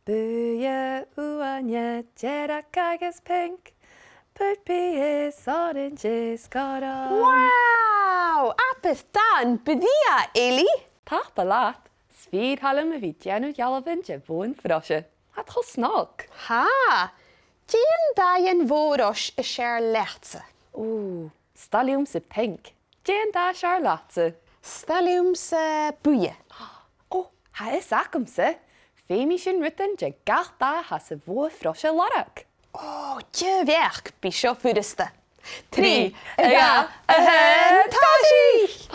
Buia uanya jerak agus pink. Puppy is orange is got on. Wow! Apeth dan, byddia, Eilidh? Tap a laat. Svíd hallam a bhí Janu Jalavin je Bogha-froise. Hat go snog. Ha! Jean daien voros a share lechtse. Oeh, stalium se pink. Jan da Charlotte. Stelium se buie. Oh, ha is acum se. Femi sin ritten je gach da ha se Bogha-froise larak. Oh, je werk, bischof Hudeste. 3, ja, tashi!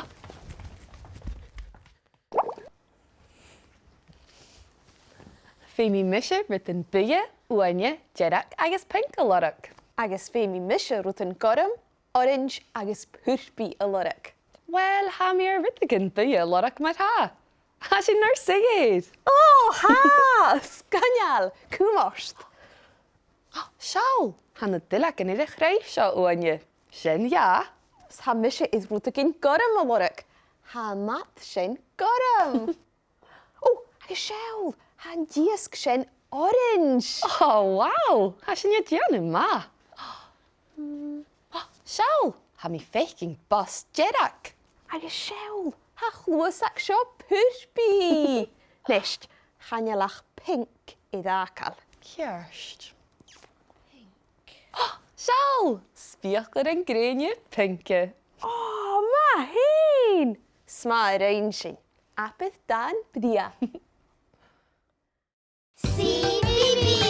Femi misje ritten buie, uanje, jerak agus pink a larak. Agus femi misje routen gorum, orange agus purpi a lorg. Wel, ha mir rittigen buie larak mat ha. Ha sin nar sigid. Oh, ha! Scanjal, cwmost. Shaul, han a dilak in idir chreif seo uanje. Sin ja. Ha misje is routen gorum a lorg. Ha mat sin gorum. Oh, agus Shaul, han diesk sin orange. Oh, wow. Ha sin je Janu ma. Shaul, ha mi faking bus jerak. Agus Shaul, ha chluasak sio purpi. Nest, chanjalach pink I ddakal. Kjerst. Shaul, spiachler en greenje pinke. Oh, ma heen! Sma reinsin. Apeth dan bdia. CBeebies!